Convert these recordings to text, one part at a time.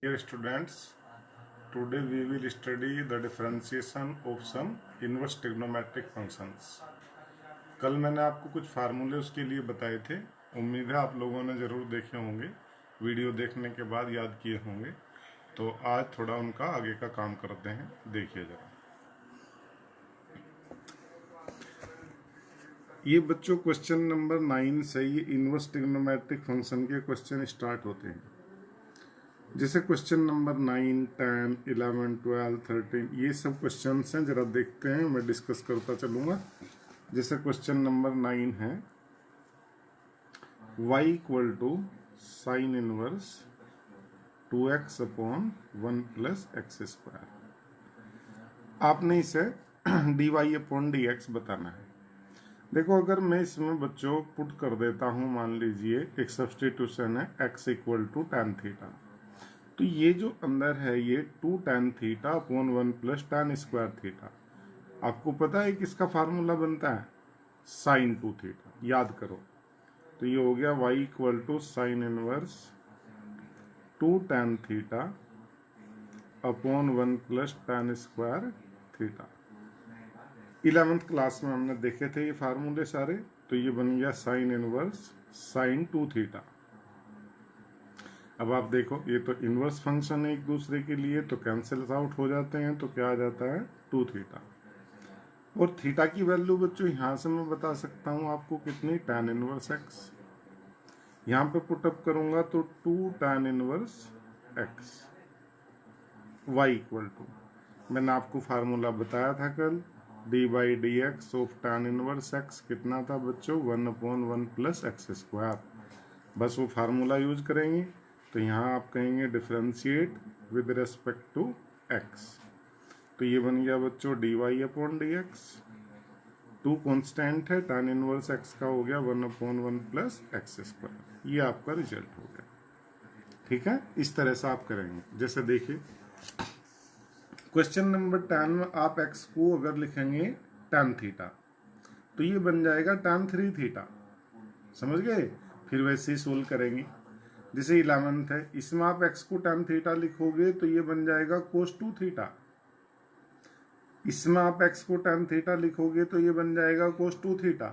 Dear students, today we will study the differentiation of some inverse trigonometric functions. कल मैंने आपको कुछ फार्मूले उसके लिए बताए थे। उम्मीद है आप लोगों ने ज़रूर देखे होंगे, वीडियो देखने के बाद याद किए होंगे। तो आज थोड़ा उनका आगे का काम करते हैं, देखिए ज़रा। ये बच्चों क्वेश्चन नंबर 9 से ये इनवर्स ट्रिग्नोमेट्रिक फंक्शन के क्वेश्चन स्टार्ट होते हैं। जैसे क्वेश्चन नंबर 9, 10, 11, 12, 13 ये सब क्वेश्चन हैं, जरा देखते हैं, मैं डिस्कस करता चलूँगा। जैसे क्वेश्चन नंबर 9 है y equal to sine inverse 2x upon 1 plus X square. आपने इसे dy अपॉन dx बताना है। देखो, अगर मैं इसमें बच्चों पुट कर देता हूँ, मान लीजिए एक सब्सटीट्यूशन है x equal to tan theta, तो ये जो अंदर है ये 2 tan theta upon 1 plus tan square theta. आपको पता है किसका फार्मूला बनता है? साइन 2 थीटा, याद करो। तो ये हो गया y equal to sine inverse 2 tan theta upon 1 plus tan square theta. 11th class में हमने देखे थे ये फार्मूले सारे। तो ये बन गया साइन इनवर्स साइन 2 थीटा। अब आप देखो, ये तो इनवर्स फंक्शन है एक दूसरे के लिए, तो कैंसिल आउट हो जाते हैं, तो क्या आ जाता है 2 थीटा। और थीटा की वैल्यू बच्चों यहाँ से मैं बता सकता हूँ आपको कितनी, tan इनवर्स x। यहाँ पे पुटअप करूंगा तो 2 tan inverse x y equal to, मैंने आपको फार्मूला बताया था कल, D by D x of tan inverse x कितना था बच्चों, 1 अपॉन 1 प्लस एक्स स्क्वायर। बस वो फार्मूला यूज करेंगे। तो यहाँ आप कहेंगे differentiate with respect to x। तो ये बन गया बच्चों D Y upon D X. 2 constant है, tan इनवर्स x का हो गया 1 अपॉन 1 प्लस एक्स स्क्वायर। ये आपका रिजल्ट हो गया। ठीक है, इस तरह से आप करेंगे। जैसे देखिए क्वेश्चन नंबर 10 में आप x को अगर लिखेंगे tan थीटा, तो ये बन जाएगा tan 3 थीटा। समझ गए? फिर वैसे ही सोल्व करेंगे। जैसे 11th है, इसमें आप x को tan थीटा लिखोगे तो ये बन जाएगा cos 2 थीटा। इसमें आप x को tan थीटा लिखोगे तो ये बन जाएगा cos 2 थीटा।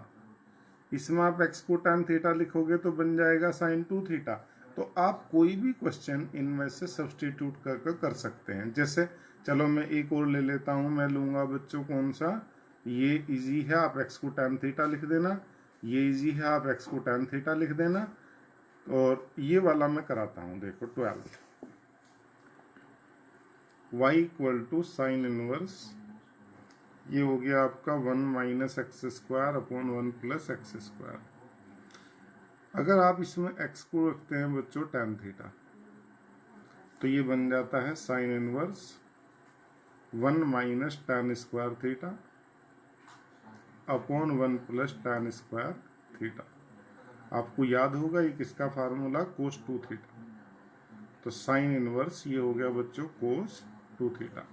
इसमें आप x को tan थीटा लिखोगे तो बन जाएगा sin 2 थीटा। तो आप कोई भी क्वेश्चन इनमें से सब्सटीट्यूट कर सकते हैं। जैसे चलो मैं एक और ले लेता हूं, मैं लूंगा बच्चों कौन सा, ये इजी है, आप x को tan थीटा लिख देना। ये इजी है, आप x को tan थीटा लिख देना। और ये वाला मैं कराता हूं, देखो 12 y equal to sine inverse, ये हो गया आपका 1 minus x square upon 1 plus X square. अगर आप इसमें x को रखते हैं बच्चों tan थीटा, तो ये बन जाता है sine inverse 1 minus tan square theta upon 1 plus tan square theta. आपको याद होगा ये किसका फार्मूला, cos 2 थीटा। तो साइन इनवर्स ये हो गया बच्चों cos 2 थीटा।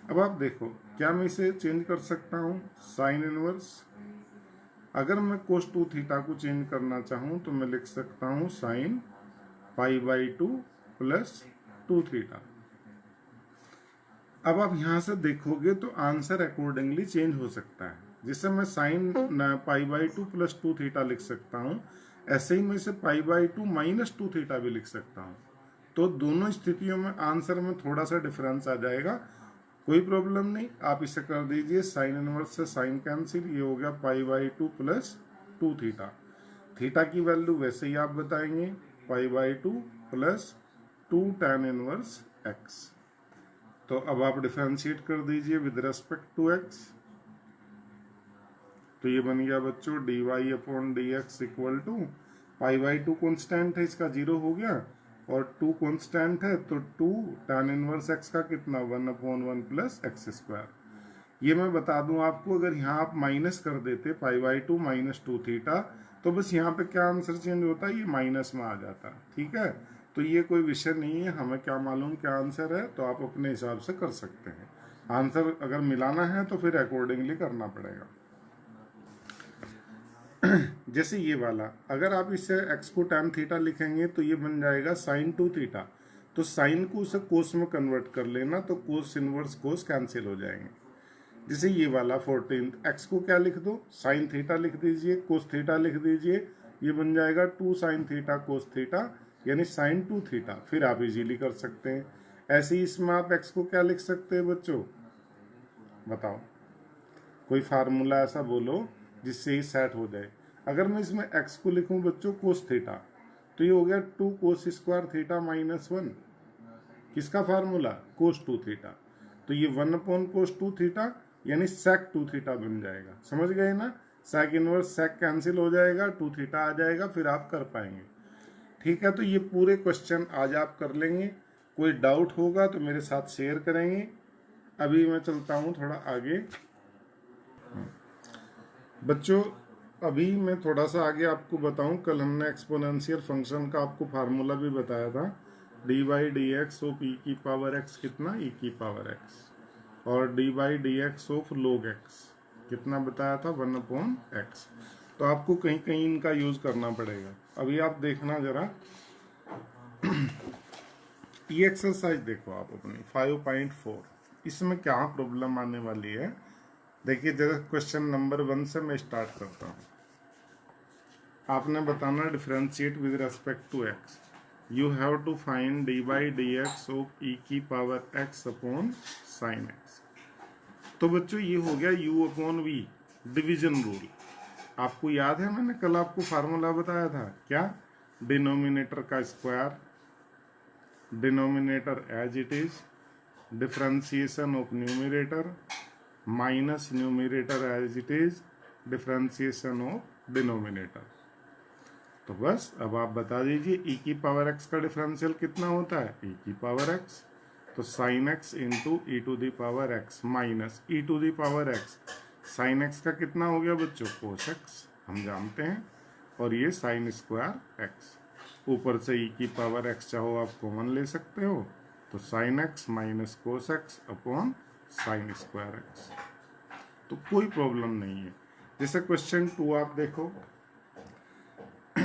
अब आप देखो, क्या मैं इसे चेंज कर सकता हूँ साइन इनवर्स? अगर मैं cos 2 थीटा को चेंज करना चाहूँ तो मैं लिख सकता हूँ sine pi by 2 plus 2 theta. अब आप यहाँ से देखोगे तो आंसर अकॉर्डिंगली चेंज हो सकता है। जिससे मैं sine pi by 2 plus 2 theta लिख सकता हूँ, ऐसे ही मैं इसे पाई बाई 2 माइनस 2 थीटा भी लिख सकता हूँ। तो दोनों स्थितियों में आंसर में थोड़ा सा डिफरेंस आ जाएगा, कोई प्रॉब्लम नहीं। आप इसे कर दीजिए, साइन इनवर्स से साइन कैंसिल, ये हो गया पाई बाई 2 प्लस 2 थीटा। थीटा की वैल्यू वैसे ही आप बताएंगे, पाई by 2 plus 2 tan inverse x। तो अब आप डिफरेंशिएट कर दीजिए विद रेस्पेक्ट टू x। तो ये बन गया बच्चों D Y upon D X equal to, pi by 2 constant है, इसका 0 हो गया, और 2 कॉन्स्टेंट है तो 2 tan इनवर्स x का कितना, 1 अपॉन 1 प्लस एक्स स्क्वायर। ये मैं बता दूं आपको, अगर यहाँ आप माइनस कर देते पाई बाई 2 माइनस 2 थीटा, तो बस यहाँ पे क्या आंसर चेंज होता है, ये माइनस में आ जाता। ठीक है, तो ये कोई विषय नहीं है, हमें क्या मालूम क्या आंसर है, तो आप अपने हिसाब से कर सकते हैं। आंसर अगर मिलाना है तो फिर अकॉर्डिंगली करना पड़ेगा। जैसे ये वाला, अगर आप इसे x को tan थीटा लिखेंगे तो ये बन जाएगा साइन 2 थीटा। तो साइन को उसे कोस में कन्वर्ट कर लेना, तो कोस इनवर्स कोस कैंसिल हो जाएंगे। जैसे ये वाला 14 एक्स को क्या लिख दो, साइन थीटा लिख दीजिए, कोस थीटा लिख दीजिए, ये बन जाएगा 2 साइन थीटा कोस थीटा, यानी साइन 2 थीटा। फिर आप इजीली कर सकते हैं। ऐसे ही इसमें आप एक्स को क्या लिख सकते हैं बच्चों, बताओ, कोई फार्मूला ऐसा बोलो जिससे ही सेट हो जाए। अगर मैं इसमें एक्स को लिखूं बच्चों कोस थीटा, तो ये हो गया 2 कोस स्क्वायर थीटा माइनस 1, किसका फार्मूला, कोस 2 थीटा। तो ये 1 अपॉन कोस 2 थीटा यानी सेक 2 थीटा बन जाएगा। समझ गए ना, सेक इनवर्स सेक कैंसिल हो जाएगा, 2 थीटा आ जाएगा, फिर आप कर पाएंगे। ठीक है, तो ये पूरे क्वेश्चन आज आप कर लेंगे। कोई डाउट होगा तो मेरे साथ शेयर करेंगे। अभी मैं चलता हूँ थोड़ा आगे। बच्चों अभी मैं थोड़ा सा आगे आपको बताऊं, कल हमने एक्सपोनेंशियल फंक्शन का आपको फार्मूला भी बताया था, d by D x of e की पावर एक्स कितना, ई की पावर एक्स, और d by D x of log x कितना बताया था, 1 अपॉन एक्स। तो आपको कहीं कहीं इनका यूज करना पड़ेगा। अभी आप देखना जरा ये एक्सरसाइज देखो आप अपनी 5.4, इसमें क्या प्रॉब्लम आने वाली है देखिए जरा। क्वेश्चन नंबर 1 से मैं स्टार्ट करता हूँ। आपने बताना differentiate with respect to x, you have to find d by D x of e की power x upon sine x. तो बच्चों ये हो गया u अपॉन वी, डिवीजन रूल। आपको याद है मैंने कल आपको फार्मूला बताया था क्या, डिनोमिनेटर का square, denominator as it is, differentiation of numerator minus numerator as it is, differentiation of denominator. तो बस अब आप बता दीजिए ई की पावर एक्स का डिफरेंशियल कितना होता है, ई की पावर एक्स, तो sine x into e to the power x minus e to the power x, sine x का कितना हो गया बच्चों, कोस एक्स, हम जानते हैं, और ये साइन स्क्वायर एक्स, ऊपर से ई की पावर एक्स चाहो आप कॉमन ले सकते हो, तो sine x minus cos x upon sine square x. तो कोई प्रॉब्लम नहीं है। जैसे क्वेश्चन 2 आप देखो,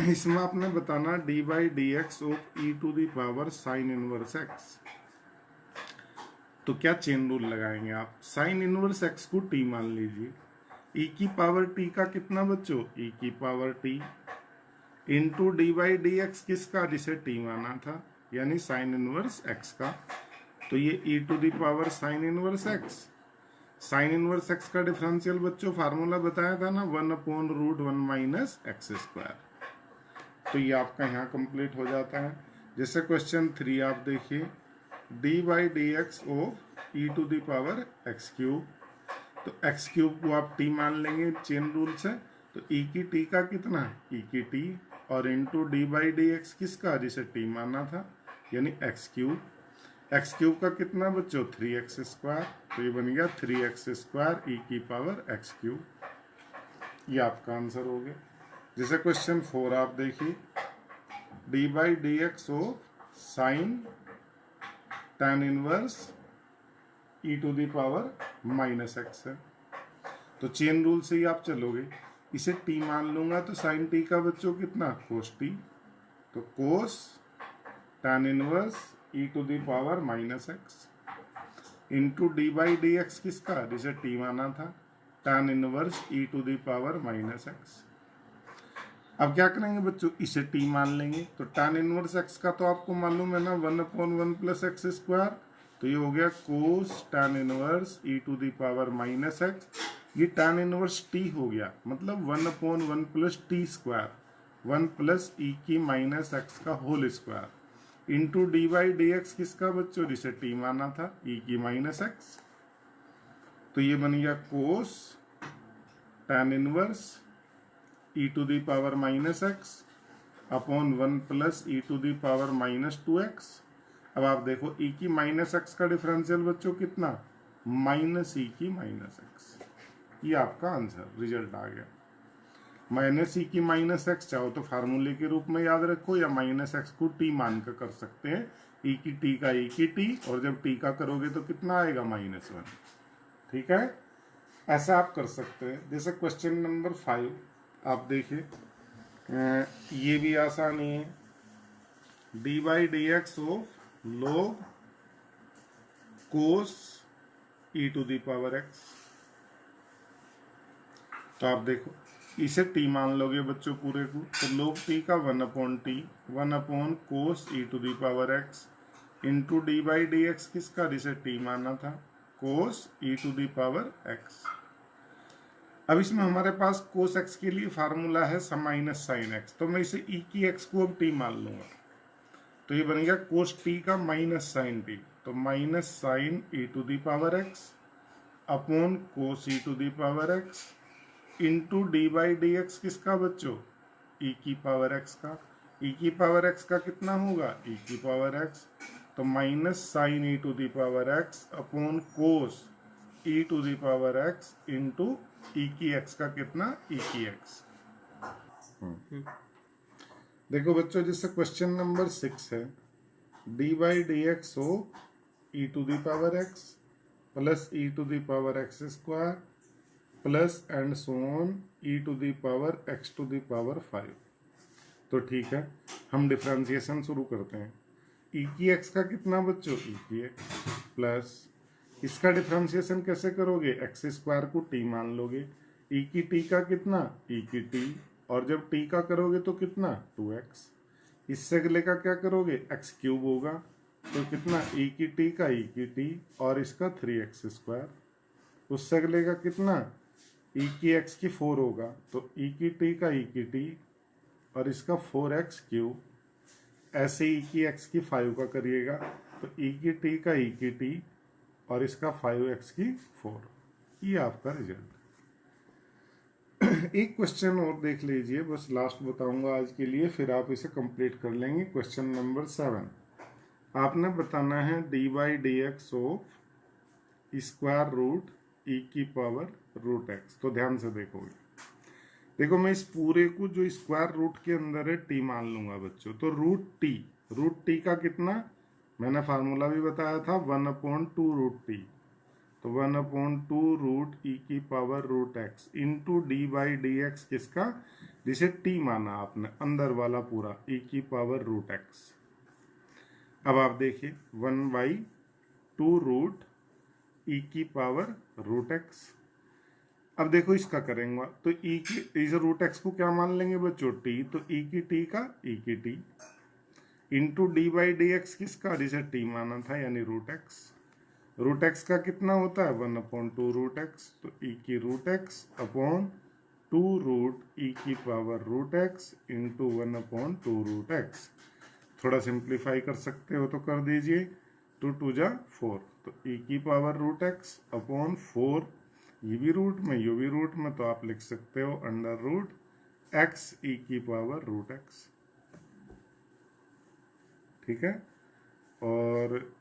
इसमें आपने बताना d by D x of e to the power sine inverse x. तो क्या चेन रूल लगाएंगे आप, साइन इनवर्स एक्स को टी मान लीजिए, ई की पावर टी का कितना बच्चों, ई की power T into d by D x किसका, जिसे टी माना था, यानी साइन इनवर्स एक्स का। तो ये e to the power sine inverse x, sine inverse x का डिफरेंशियल बच्चों फार्मूला बताया था ना, 1 upon root 1 minus x square. तो ये आपका यहाँ कंप्लीट हो जाता है। जैसे क्वेश्चन 3 आप देखिए, d by D x of e to the power x cube, तो एक्स क्यूब को आप टी मान लेंगे चेन रूल से, तो ई की टी का कितना, ई की टी, और into d by D x किसका, जिसे टी माना था, यानी एक्स क्यूब। एक्स क्यूब का कितना बच्चों, 3x स्क्वायर, तो ये बन गया 3x स्क्वायर ई की पावर एक्स क्यूब। ये आपका आंसर हो गया। जैसे क्वेश्चन 4 आप देखिए, d by D x of sine tan inverse e to the power minus x है। तो चेन रूल से ही आप चलोगे, इसे t मान लूंगा तो साइन t का बच्चों कितना, कोस t, तो cos tan inverse e to the power minus x into d by D x किसका, जिसे t माना था, tan inverse e to the power minus x. अब क्या करेंगे बच्चों, इसे t मान लेंगे, तो tan इनवर्स x का तो आपको मालूम है ना, 1 अपॉन 1 प्लस एक्स स्क्वायर, तो ये हो गया cos tan inverse e to the power minus x. ये tan इनवर्स t हो गया, मतलब 1 upon 1 plus t square, 1 plus e की माइनस एक्स का whole square, into d by D x किसका बच्चों, जिसे t माना था, ई की माइनस एक्स। तो ये बन गया cos tan inverse e to the power minus x upon 1 plus e to the power minus 2x। अब आप देखो ई की माइनस एक्स का डिफरेंशियल बच्चों कितना, माइनस ई की माइनस एक्स। ये आपका आंसर रिजल्ट आ गया। माइनस ई की माइनस एक्स चाहो तो फार्मूले के रूप में याद रखो, या माइनस एक्स को टी मान कर सकते हैं, ई की टी का ई की टी, और जब टी का करोगे तो कितना आएगा, -1। ठीक है, ऐसा आप कर सकते हैं। जैसे क्वेश्चन नंबर 5 आप देखिए, ये भी आसान ही है, d by D x of log cos e to the power x। तो आप देखो इसे t मान लोगे बच्चों पूरे को, तो log t का 1/t 1 cos e to the power x into d by D x किसका, जिसे t माना था, cos e to the power x। अब इसमें हमारे पास cos x के लिए फार्मूला है माइनस साइन x, तो मैं इसे e की x को अब t मान लूंगा, तो ये बन गया cos t का माइनस साइन t, तो minus sine e to the power x upon cos e to the power x into d by D x किसका बच्चों, e की पावर x का। e की पावर x का कितना होगा, e की पावर x, तो minus sine e to the power x upon cos e to the power x into e की x का कितना, e की x। देखो बच्चों जैसे क्वेश्चन नंबर 6 है, डी बाई डी एक्स हो e to the power x plus e to the power x square plus and so on e to the power x to the power 5। तो ठीक है, हम differentiation शुरू करते हैं। e की x का कितना बच्चों, e की x प्लस इसका डिफरेंशिएशन कैसे करोगे, एक्स स्क्वायर को t मान लोगे, e की t का कितना, e की t, और जब t का करोगे तो कितना 2x, इससे अगले का क्या करोगे x क्यूब होगा, तो कितना e की t का e की t और इसका 3x स्क्वायर, उससे अगले का कितना e की x की 4 होगा, तो e की t का e की t और इसका 4x क्यूब, ऐसे e की x की 5 का करिएगा, तो e की t का e की t और इसका 5x की 4, ये आपका रिजल्ट। एक क्वेश्चन और देख लीजिए, बस लास्ट बताऊंगा आज के लिए, फिर आप इसे कंप्लीट कर लेंगे। क्वेश्चन नंबर 7, आपने बताना है d by D x of square root e की पावर रूट एक्स। तो ध्यान से देखोगे, देखो मैं इस पूरे को जो स्क्वायर रूट के अंदर है टी मान लूंगा बच्चों, तो रूट टी का कितना, मैंने फार्मूला भी बताया था 1/2 रूट टी, तो 1/2 रूट ई की power root x into d by D x किसका, जिसे टी माना आपने, अंदर वाला पूरा ई की पावर रूट एक्स। अब आप देखिए 1/2 रूट ई की पावर रूट एक्स। अब देखो इसका करेंगे तो ई की इस रूट एक्स को क्या मान लेंगे बच्चों, टी, तो ई की टी का ई की T into d by D x किसका, जिसे टी माना था, यानी रूट एक्स। रूट एक्स का कितना होता है 1/2 रूट एक्स, तो ई की root x upon 2 root e की power root x into 1/2 root x. थोड़ा सिंप्लीफाई कर सकते हो तो कर दीजिए, 2 2 जा 4, तो ई की पावर रूट एक्स अपॉन 4, ये भी रूट में ये भी रूट में, तो आप लिख सकते हो अंडर रूट एक्स ई की पावर रूट एक्स। ठीक है, और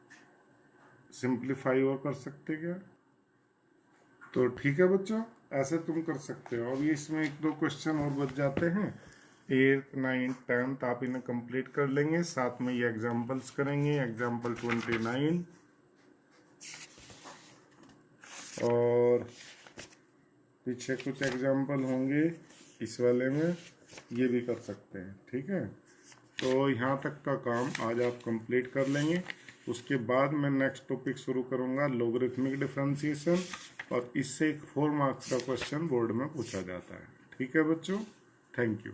सिंप्लीफाई और कर सकते क्या, तो ठीक है बच्चों, ऐसे तुम कर सकते हो। अभी इसमें 1-2 क्वेश्चन और बच जाते हैं, 8th 9th 10th आप इन्हें कंप्लीट कर लेंगे, साथ में ये एग्जांपल्स करेंगे, एग्जांपल 29 और पीछे कुछ एग्जांपल होंगे इस वाले में, ये भी कर सकते हैं। ठीक है, तो यहाँ तक का काम आज आप कंप्लीट कर लेंगे, उसके बाद मैं नेक्स्ट टॉपिक शुरू करूँगा लॉगरिथमिक डिफरेंशिएशन, और इससे एक 4 मार्क्स का क्वेश्चन बोर्ड में पूछा जाता है। ठीक है बच्चों, थैंक यू।